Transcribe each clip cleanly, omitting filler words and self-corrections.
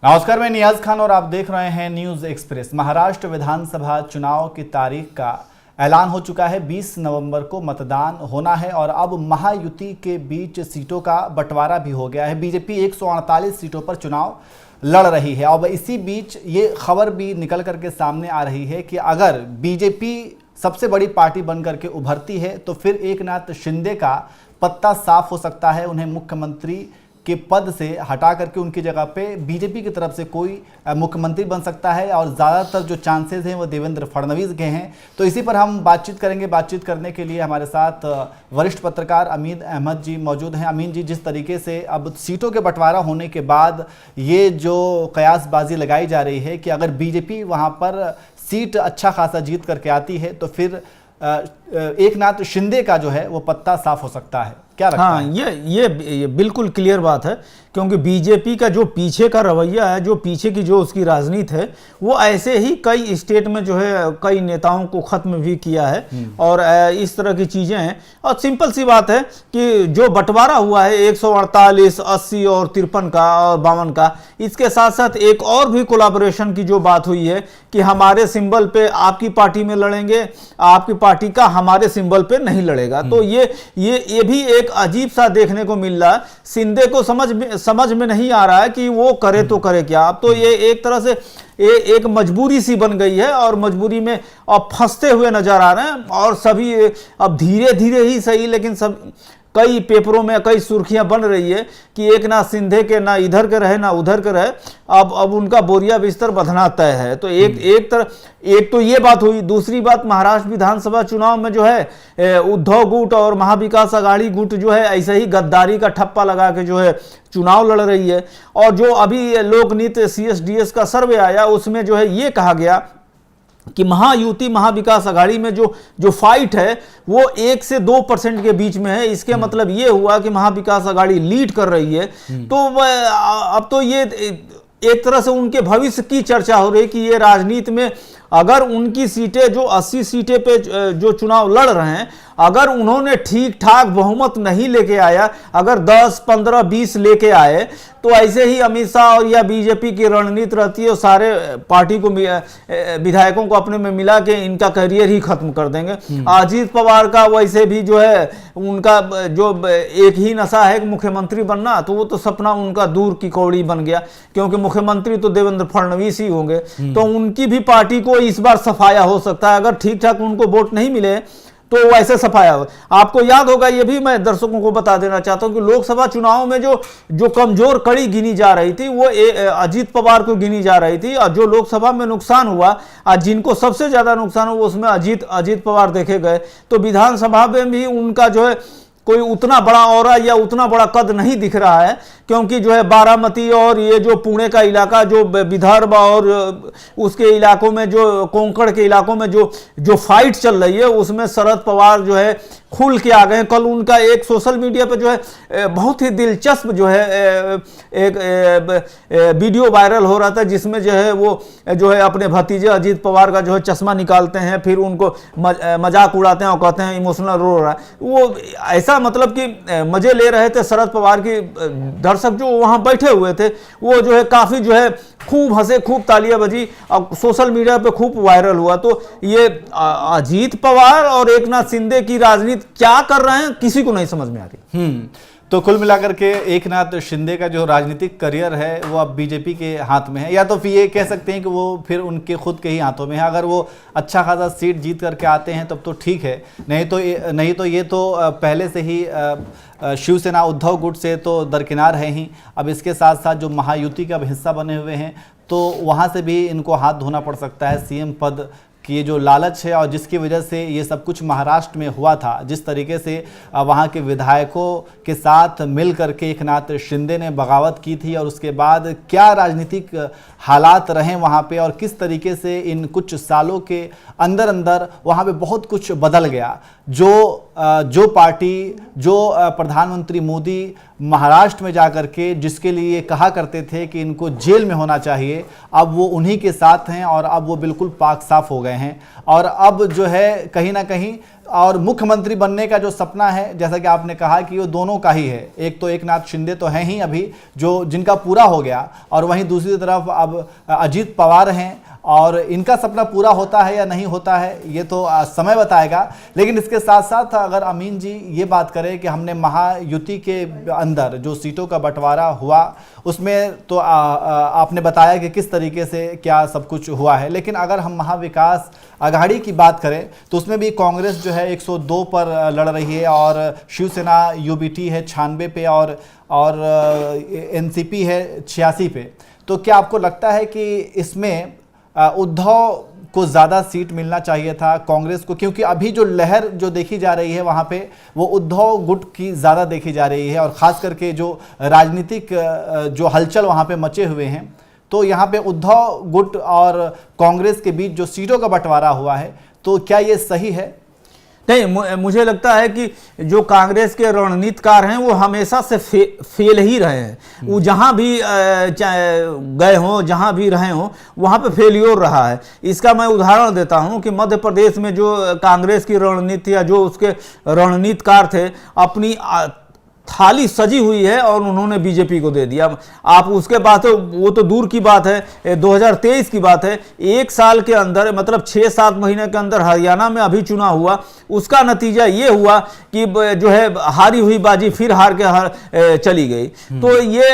नमस्कार, मैं नियाज खान और आप देख रहे हैं न्यूज एक्सप्रेस। महाराष्ट्र विधानसभा चुनाव की तारीख का ऐलान हो चुका है। 20 नवंबर को मतदान होना है और अब महायुति के बीच सीटों का बंटवारा भी हो गया है। बीजेपी 148 सीटों पर चुनाव लड़ रही है। अब इसी बीच ये खबर भी निकल करके सामने आ रही है कि अगर बीजेपी सबसे बड़ी पार्टी बन करके उभरती है तो फिर एकनाथ शिंदे का पत्ता साफ हो सकता है। उन्हें मुख्यमंत्री के पद से हटा करके उनकी जगह पे बीजेपी की तरफ से कोई मुख्यमंत्री बन सकता है और ज़्यादातर जो चांसेस हैं वो देवेंद्र फडणवीस के हैं। तो इसी पर हम बातचीत करेंगे। बातचीत करने के लिए हमारे साथ वरिष्ठ पत्रकार अमीन अहमद जी मौजूद हैं। अमीन जी, जिस तरीके से अब सीटों के बंटवारा होने के बाद ये जो कयासबाजी लगाई जा रही है कि अगर बीजेपी वहाँ पर सीट अच्छा खासा जीत करके आती है तो फिर एकनाथ शिंदे का जो है वो पत्ता साफ हो सकता है, क्या लगता है? हाँ, ये बिल्कुल क्लियर बात है, क्योंकि बीजेपी का जो पीछे का रवैया है, जो पीछे की जो उसकी राजनीति है, वो ऐसे ही कई स्टेट में जो है कई नेताओं को खत्म भी किया है और इस तरह की चीजें हैं। और सिंपल सी बात है कि जो बंटवारा हुआ है 148, 80 और 53 का और 52 का, इसके साथ साथ एक और भी कोलैबोरेशन की जो बात हुई है कि हमारे सिंबल पे आपकी पार्टी में लड़ेंगे, आपकी पार्टी का हमारे सिंबल पे नहीं लड़ेगा। तो ये भी एक अजीब सा देखने को मिल रहा है। शिंदे को समझ में नहीं आ रहा है कि वो करे तो करे क्या। अब तो ये एक तरह से एक मजबूरी सी बन गई है और मजबूरी में अब फंसते हुए नजर आ रहे हैं। और सभी अब धीरे धीरे ही सही, लेकिन सब कई पेपरों में कई सुर्खियां बन रही है कि एकनाथ शिंदे के ना इधर के रहे ना उधर के रहे, अब उनका बोरिया बिस्तर बंधना तय है। तो एक तो ये बात हुई। दूसरी बात, महाराष्ट्र विधानसभा चुनाव में जो है उद्धव गुट और महाविकास आघाड़ी गुट जो है ऐसे ही गद्दारी का ठप्पा लगा के जो है चुनाव लड़ रही है। और जो अभी लोकनीति CSDS का सर्वे आया उसमें जो है ये कहा गया कि महायुति महाविकास आघाड़ी में जो फाइट है वो 1 से 2% के बीच में है। इसके मतलब ये हुआ कि महाविकास आघाड़ी लीड कर रही है। तो अब तो ये एक तरह से उनके भविष्य की चर्चा हो रही कि ये राजनीति में अगर उनकी सीटें जो 80 सीटें पे जो चुनाव लड़ रहे हैं, अगर उन्होंने ठीक ठाक बहुमत नहीं लेके आया, अगर 10, 15, 20 लेके आए तो ऐसे ही अमित शाह और या बीजेपी की रणनीति रहती है और सारे पार्टी को विधायकों को अपने में मिला के इनका करियर ही खत्म कर देंगे। अजीत पवार का वैसे भी जो है उनका जो एक ही नशा है कि मुख्यमंत्री बनना, तो वो तो सपना उनका दूर की कौड़ी बन गया, क्योंकि मुख्यमंत्री तो देवेंद्र फडणवीस ही होंगे। तो उनकी भी पार्टी को इस बार सफाया हो सकता है। अगर ठीक ठाक उनको वोट नहीं मिले तो वैसे सफाया हो। आपको याद होगा, ये भी मैं दर्शकों को बता देना चाहता हूं कि लोकसभा चुनाव में जो कमजोर कड़ी गिनी जा रही थी वो अजीत पवार को गिनी जा रही थी। और जो लोकसभा में नुकसान हुआ, जिनको सबसे ज्यादा नुकसान हुआ उसमें अजीत पवार देखे गए। तो विधानसभा में भी उनका जो है कोई उतना बड़ा औरा या उतना बड़ा कद नहीं दिख रहा है, क्योंकि जो है बारामती और ये जो पुणे का इलाका, जो विदर्भ और उसके इलाकों में, जो कोंकण के इलाकों में जो फाइट चल रही है उसमें शरद पवार जो है खुल के आ गए। कल उनका एक सोशल मीडिया पे जो है बहुत ही दिलचस्प जो है एक वीडियो वायरल हो रहा था, जिसमें जो है वो जो है अपने भतीजे अजीत पवार का जो है चश्मा निकालते हैं, फिर उनको मजाक उड़ाते हैं और कहते हैं इमोशनल रो रहा है। वो ऐसा मतलब कि मजे ले रहे थे शरद पवार की दर्शक जो वहां बैठे हुए थे, वो जो है काफी जो है खूब हंसे, खूब तालियां बजी और सोशल मीडिया पे खूब वायरल हुआ। तो ये अजीत पवार और एकनाथ शिंदे की राजनीति क्या कर रहे हैं किसी को नहीं समझ में आ रही। तो कुल मिलाकर के एकनाथ शिंदे का जो राजनीतिक करियर है वो अब बीजेपी के हाथ में है, या तो फिर ये कह सकते हैं कि वो फिर उनके खुद के ही हाथों में है। अगर वो अच्छा खासा सीट जीत करके आते हैं तब तो ठीक है, नहीं तो ये तो पहले से ही शिवसेना उद्धव गुट से तो दरकिनार है ही। अब इसके साथ साथ जो महायुति का हिस्सा बने हुए हैं तो वहाँ से भी इनको हाथ धोना पड़ सकता है। CM पद कि ये जो लालच है और जिसकी वजह से ये सब कुछ महाराष्ट्र में हुआ था, जिस तरीके से वहाँ के विधायकों के साथ मिल करके एकनाथ शिंदे ने बगावत की थी और उसके बाद क्या राजनीतिक हालात रहे वहाँ पे और किस तरीके से इन कुछ सालों के अंदर अंदर वहाँ पे बहुत कुछ बदल गया। जो जो पार्टी, जो प्रधानमंत्री मोदी महाराष्ट्र में जाकर के जिसके लिए कहा करते थे कि इनको जेल में होना चाहिए, अब वो उन्हीं के साथ हैं और अब वो बिल्कुल पाक साफ हो गए हैं। और अब जो है कहीं ना कहीं और मुख्यमंत्री बनने का जो सपना है, जैसा कि आपने कहा कि वो दोनों का ही है, एक तो एकनाथ शिंदे तो हैं ही अभी जो जिनका पूरा हो गया, और वहीं दूसरी तरफ अब अजीत पवार हैं, और इनका सपना पूरा होता है या नहीं होता है ये तो समय बताएगा। लेकिन इसके साथ साथ अगर अमीन जी ये बात करें कि हमने महायुति के अंदर जो सीटों का बंटवारा हुआ उसमें तो आपने बताया कि किस तरीके से क्या सब कुछ हुआ है, लेकिन अगर हम महाविकास आघाड़ी की बात करें तो उसमें भी कांग्रेस जो है 102 पर लड़ रही है और शिवसेना यूबीटी है 96 पे और एनसीपी है 86 पे। तो क्या आपको लगता है कि इसमें उद्धव को ज़्यादा सीट मिलना चाहिए था कांग्रेस को, क्योंकि अभी जो लहर जो देखी जा रही है वहाँ पे वो उद्धव गुट की ज़्यादा देखी जा रही है, और ख़ास करके जो राजनीतिक जो हलचल वहाँ पे मचे हुए हैं, तो यहाँ पे उद्धव गुट और कांग्रेस के बीच जो सीटों का बंटवारा हुआ है, तो क्या ये सही है? नहीं, मुझे लगता है कि जो कांग्रेस के रणनीतिकार हैं वो हमेशा से फेल ही रहे हैं। वो जहां भी गए हों, जहां भी रहे हों, वहां पे फेलियर रहा है। इसका मैं उदाहरण देता हूं कि मध्य प्रदेश में जो कांग्रेस की रणनीति या जो उसके रणनीतिकार थे, अपनी थाली सजी हुई है और उन्होंने बीजेपी को दे दिया। आप उसके बाद वो तो दूर की बात है, 2023 की बात है, एक साल के अंदर मतलब 6-7 महीने के अंदर हरियाणा में अभी चुनाव हुआ, उसका नतीजा ये हुआ कि जो है हारी हुई बाजी फिर हार के चली गई। तो ये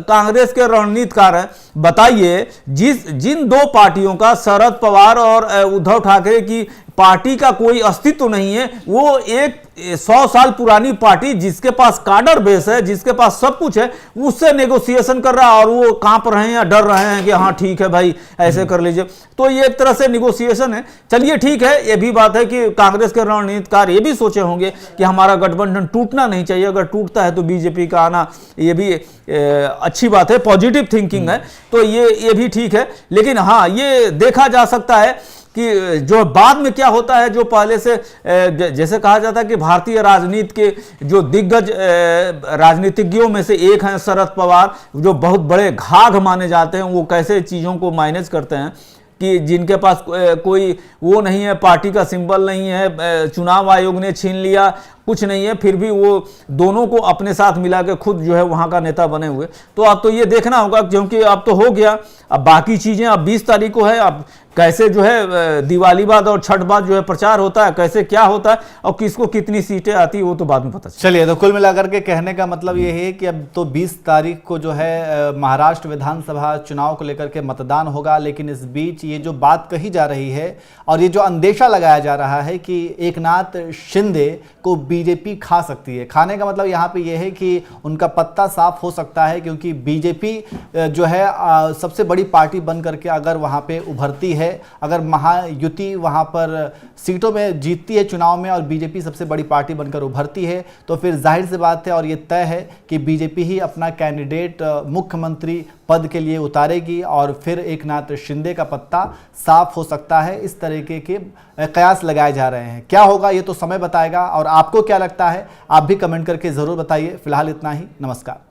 कांग्रेस के रणनीतिकार हैं। बताइए, जिन दो पार्टियों का, शरद पवार और उद्धव ठाकरे की पार्टी का कोई अस्तित्व नहीं है, वो एक 100 साल पुरानी पार्टी जिसके पास काडर बेस है, जिसके पास सब कुछ है, उससे नेगोशिएशन कर रहा है और वो कांप रहे हैं या डर रहे हैं कि हाँ ठीक है भाई ऐसे कर लीजिए। तो ये एक तरह से नेगोशिएशन है। चलिए ठीक है, ये भी बात है कि कांग्रेस के रणनीतिकार ये भी सोचे होंगे कि हमारा गठबंधन टूटना नहीं चाहिए, अगर टूटता है तो बीजेपी का आना ये भी अच्छी बात है, पॉजिटिव थिंकिंग है, तो ये भी ठीक है। लेकिन हाँ, ये देखा जा सकता है कि जो बाद में क्या होता है, जो पहले से जैसे कहा जाता है कि भारतीय राजनीति के जो दिग्गज राजनीतिज्ञों में से एक हैं शरद पवार, जो बहुत बड़े घाघ माने जाते हैं, वो कैसे चीज़ों को मैनेज करते हैं कि जिनके पास कोई वो नहीं है, पार्टी का सिंबल नहीं है, चुनाव आयोग ने छीन लिया, कुछ नहीं है, फिर भी वो दोनों को अपने साथ मिला के खुद जो है वहाँ का नेता बने हुए। तो अब तो ये देखना होगा, क्योंकि अब तो हो गया, अब बाकी चीज़ें अब 20 तारीख को है, अब कैसे जो है दिवाली बाद और छठ बाद जो है प्रचार होता है, कैसे क्या होता है और किसको कितनी सीटें आती है वो तो बाद में पता चलिए। तो कुल मिलाकर के कहने का मतलब ये है कि अब तो 20 तारीख को जो है महाराष्ट्र विधानसभा चुनाव को लेकर के मतदान होगा, लेकिन इस बीच ये जो बात कही जा रही है और ये जो अंदेशा लगाया जा रहा है कि एकनाथ शिंदे को बीजेपी खा सकती है, खाने का मतलब यहाँ पे ये है कि उनका पत्ता साफ हो सकता है, क्योंकि बीजेपी जो है सबसे बड़ी पार्टी बन करके अगर वहाँ पे उभरती है, अगर महायुति वहां पर सीटों में जीतती है चुनाव में और बीजेपी सबसे बड़ी पार्टी बनकर उभरती है, तो फिर जाहिर सी बात है और ये तय है कि बीजेपी ही अपना कैंडिडेट मुख्यमंत्री पद के लिए उतारेगी और फिर एकनाथ शिंदे का पत्ता साफ हो सकता है। इस तरीके के कयास लगाए जा रहे हैं। क्या होगा ये तो समय बताएगा, और आपको क्या लगता है आप भी कमेंट करके ज़रूर बताइए। फिलहाल इतना ही, नमस्कार।